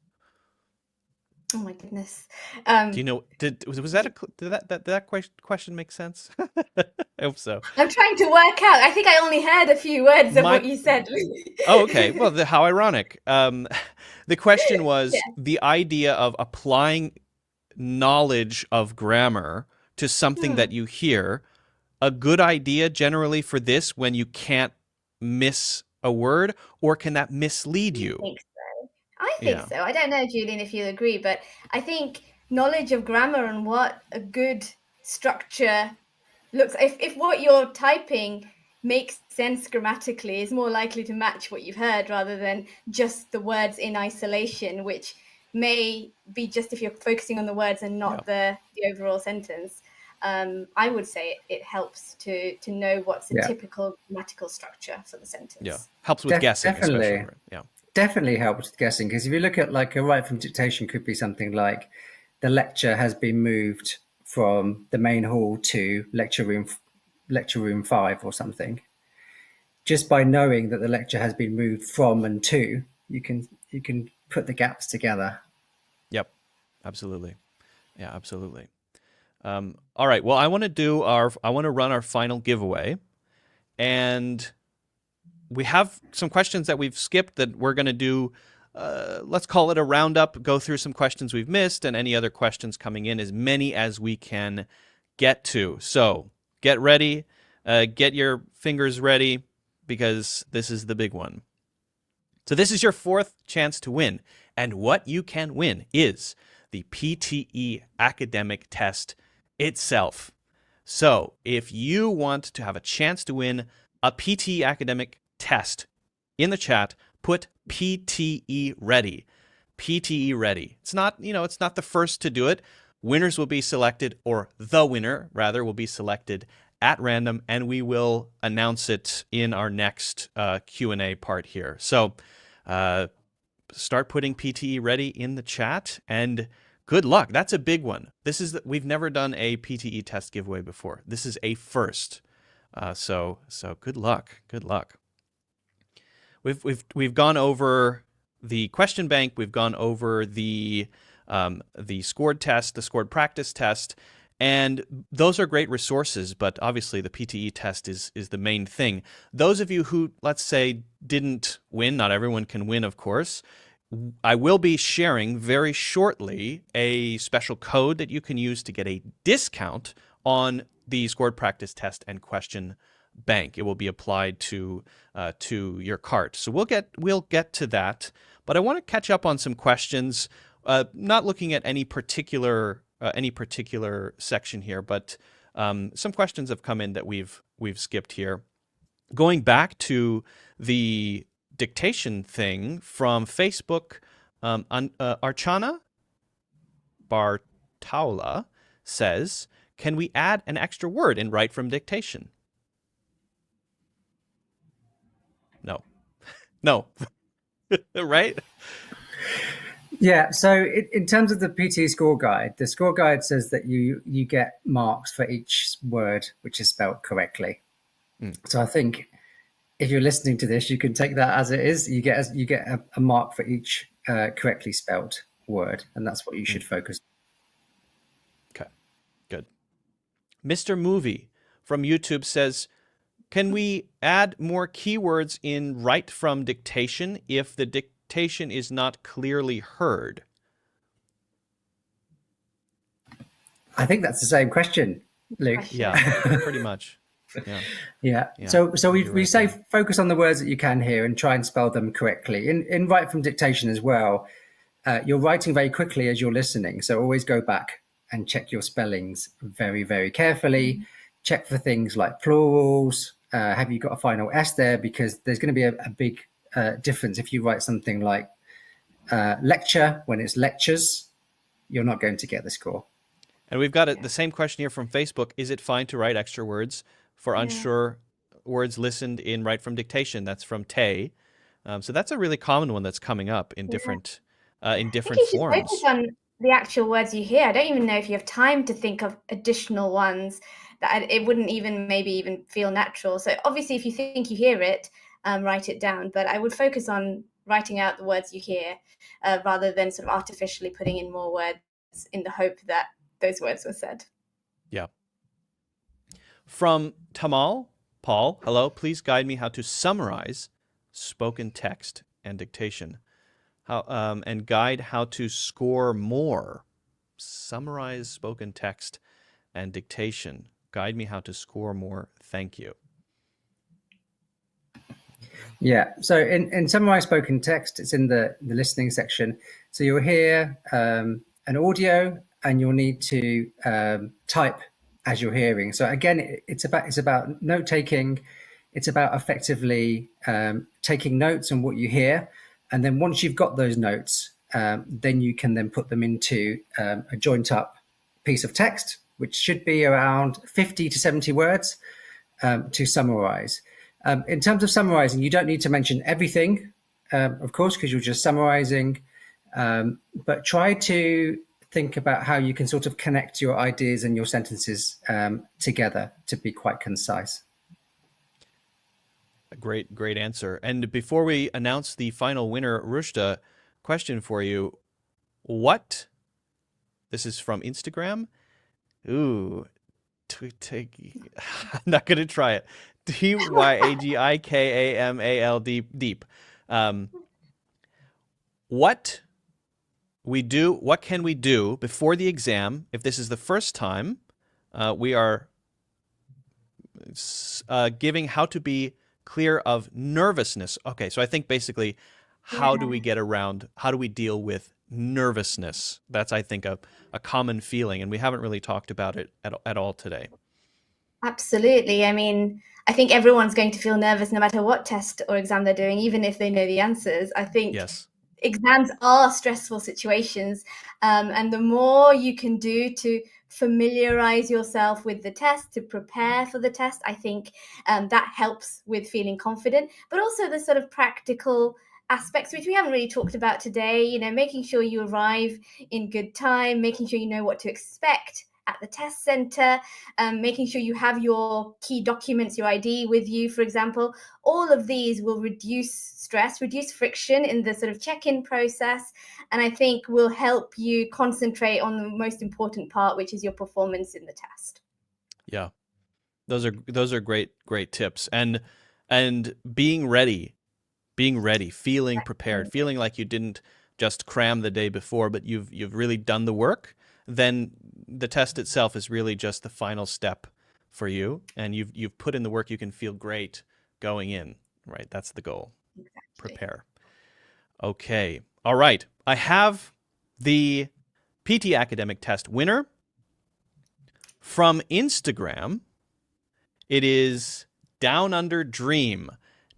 Oh my goodness. Do you know? Did that question make sense? I hope so. I'm trying to work out. I think I only heard a few words of what you said. Oh, okay. Well, how ironic. The question was the idea of applying knowledge of grammar to something that you hear. A good idea generally for this when you can't miss a word, or can that mislead you? I think so. I don't know, Julian, if you agree, but I think knowledge of grammar and what a good structure looks. If what you're typing makes sense grammatically, is more likely to match what you've heard rather than just the words in isolation, which may be just if you're focusing on the words and not the overall sentence. I would say it helps to know what's a typical grammatical structure for the sentence. Yeah, helps with guessing, definitely. especially. Right? Yeah, definitely helps with guessing, because if you look at like a write from dictation could be something like the lecture has been moved from the main hall to lecture room 5 or something. Just by knowing that the lecture has been moved from and to, you can put the gaps together. Yep, absolutely. Yeah, absolutely. All right. Well, I want to run our final giveaway, and we have some questions that we've skipped that we're going to do. Let's call it a roundup, go through some questions we've missed and any other questions coming in, as many as we can get to. So get ready, get your fingers ready, because this is the big one. So this is your 4th chance to win. And what you can win is the PTE Academic test itself. So if you want to have a chance to win a PTE Academic test, in the chat, put PTE ready. PTE ready. It's not the first to do it. Winners will be selected, or the winner, rather, will be selected at random, and we will announce it in our next Q&A part here. So start putting PTE ready in the chat, and good luck. That's a big one. We've never done a PTE test giveaway before. This is a first. So good luck. Good luck. We've gone over the question bank. We've gone over the scored test, the scored practice test, and those are great resources. But obviously, the PTE test is the main thing. Those of you who, let's say, didn't win, not everyone can win, of course. I will be sharing very shortly a special code that you can use to get a discount on the scored practice test and question bank. It will be applied to your cart. So we'll get to that. But I want to catch up on some questions, not looking at any particular section here, but some questions have come in that we've skipped here. Going back to the dictation thing from Facebook, Archana Bartaula says, can we add an extra word in write from dictation? No. Right? Yeah, so in terms of the PTE score guide, the score guide says that you get marks for each word which is spelled correctly. So I think if you're listening to this, you can take that as it is. You get a mark for each correctly spelled word, and that's what you should focus on. Okay, good. Mr. Movie from YouTube says, can we add more keywords in write from dictation if the dictation is not clearly heard? I think that's the same question, Luke. Yeah, pretty much. Yeah. So we say focus on the words that you can hear and try and spell them correctly. In write from dictation as well, you're writing very quickly as you're listening. So always go back and check your spellings very, very carefully. Check for things like plurals. Have you got a final S there? Because there's going to be a big difference if you write something like lecture when it's lectures. You're not going to get the score. And we've got the same question here from Facebook. Is it fine to write extra words for unsure words listened in write from dictation? That's from Tay. So that's a really common one that's coming up in different forms. I think you should focus on the actual words you hear. I don't even know if you have time to think of additional ones that it wouldn't even feel natural. So obviously, if you think you hear it, write it down. But I would focus on writing out the words you hear rather than sort of artificially putting in more words in the hope that those words were said. Yeah. From Tamal, Paul, hello, please guide me how to summarize spoken text and dictation. And guide how to score more. Summarize spoken text and dictation. Guide me how to score more. Thank you. Yeah. So in summarize spoken text, it's in the listening section. So you'll hear an audio and you'll need to type as you're hearing. So again, it's about note taking. It's about effectively taking notes on what you hear, and then once you've got those notes, then you can then put them into a joint up piece of text, which should be around 50 to 70 words to summarize. In terms of summarizing, you don't need to mention everything, of course, because you're just summarizing, but try to think about how you can sort of connect your ideas and your sentences together to be quite concise. A great answer. And before we announce the final winner, Rushda, question for you. This is from Instagram. Ooh, I'm not going to try it. Tyagikamal deep. What can we do before the exam if this is the first time we are giving how to be clear of nervousness? Okay, so I think basically how do we deal with nervousness? That's, I think, a common feeling, and we haven't really talked about it at all today. Absolutely. I mean, I think everyone's going to feel nervous no matter what test or exam they're doing, even if they know the answers. I think Yes. Exams are stressful situations, and the more you can do to familiarize yourself with the test, to prepare for the test, I think that helps with feeling confident. But also the sort of practical aspects, which we haven't really talked about today, you know, making sure you arrive in good time, making sure you know what to expect at the test center, making sure you have your key documents, your ID with you, for example. All of these will reduce stress, reduce friction in the sort of check-in process, and I think will help you concentrate on the most important part, which is your performance in the test. Yeah, those are great tips, and being ready, feeling prepared, feeling like you didn't just cram the day before, but you've really done the work. Then the test itself is really just the final step for you, and you've put in the work. You can feel great going in, right? That's the goal. Exactly. Prepare. Okay. All right. I have the PTE Academic test winner from Instagram. It is Down Under Dream.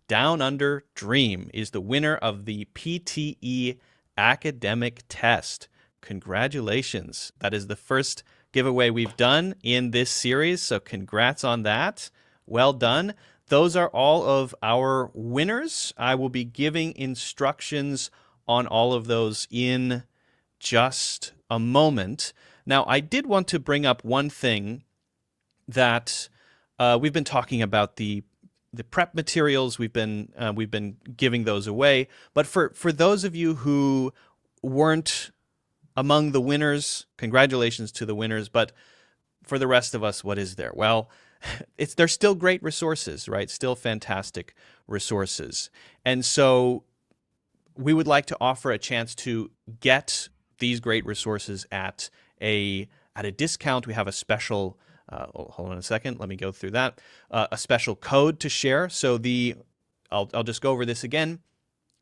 Down Under Dream is the winner of the PTE Academic test. Congratulations. That is the first giveaway we've done in this series, so congrats on that. Well done. Those are all of our winners. I will be giving instructions on all of those in just a moment. Now, I did want to bring up one thing that we've been talking about, the prep materials. We've been giving those away, but for those of you who weren't among the winners, congratulations to the winners. But for the rest of us, what is there? Well, they're still great resources, right? Still fantastic resources. And so we would like to offer a chance to get these great resources at a discount. We have a special, hold on a second, let me go through that, a special code to share. So I'll just go over this again.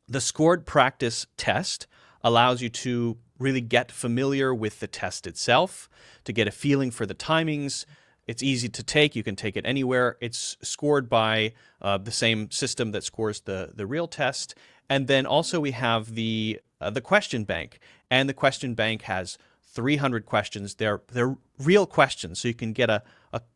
The scored practice test allows you to really get familiar with the test itself, to get a feeling for the timings. It's easy to take. You can take it anywhere. It's scored by the same system that scores the real test. And then also we have the question bank. And the question bank has 300 questions. They're real questions, so you can get a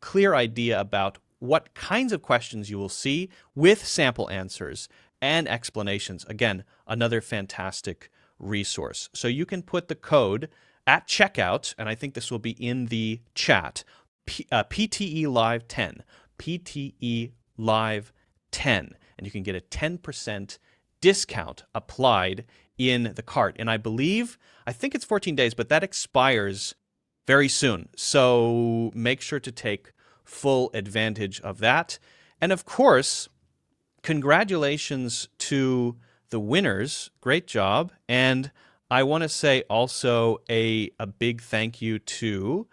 clear idea about what kinds of questions you will see with sample answers and explanations. Again, another fantastic resource. So you can put the code at checkout, and I think this will be in the chat, PTE Live 10, PTE Live 10, and you can get a 10% discount applied in the cart. And I think it's 14 days, but that expires very soon. So make sure to take full advantage of that. And of course, congratulations to the winners. Great job. And I want to say also a big thank you to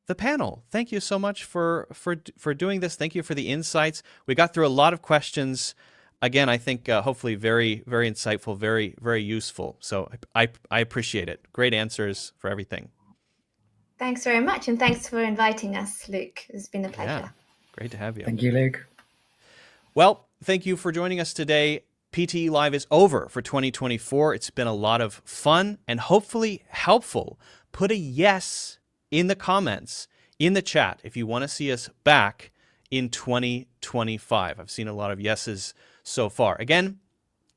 the panel. Thank you so much for doing this. Thank you for the insights. We got through a lot of questions. again, I think hopefully very, very insightful, very, very useful. So I appreciate it. Great answers for everything. Thanks very much. And thanks for inviting us, Luke. It's been a pleasure. Yeah, great to have you. Thank you, Luke. Well, thank you for joining us today. PTE Live is over for 2024. It's been a lot of fun and hopefully helpful. Put a yes in the comments, in the chat, if you want to see us back in 2025. I've seen a lot of yeses so far. Again,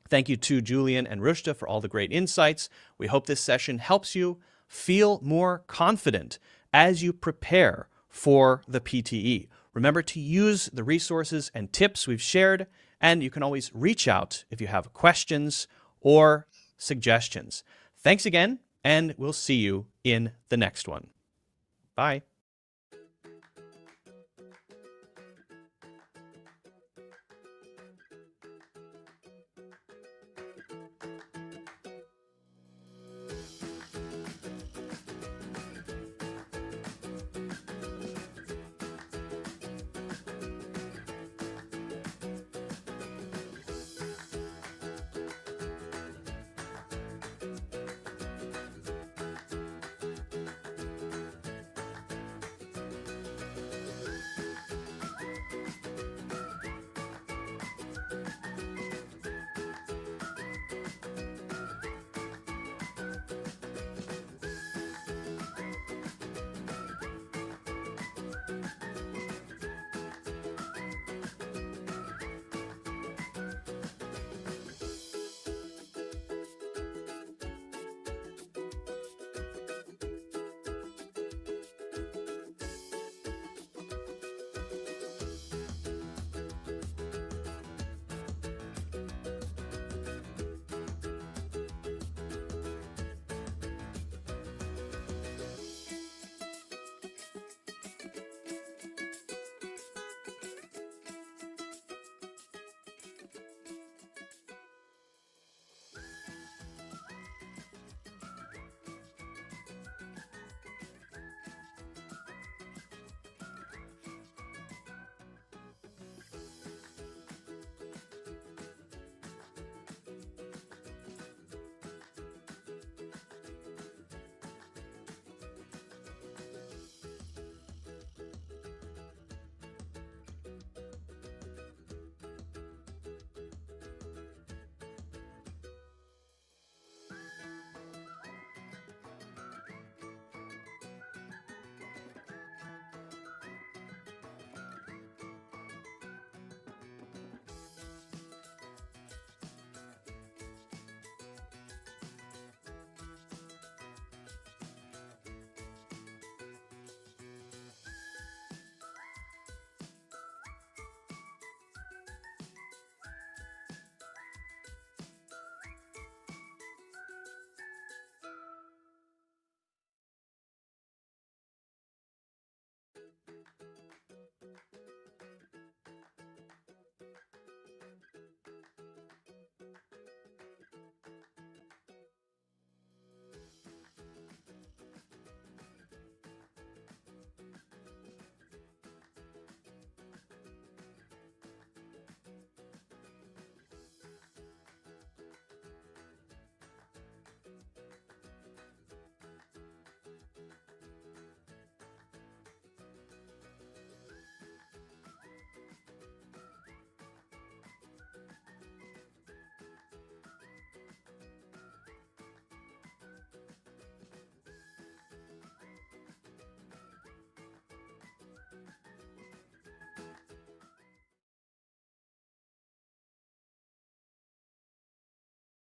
thank you to Julian and Rushta for all the great insights. We hope this session helps you feel more confident as you prepare for the PTE. Remember to use the resources and tips we've shared, and you can always reach out if you have questions or suggestions. Thanks again, and we'll see you in the next one. Bye.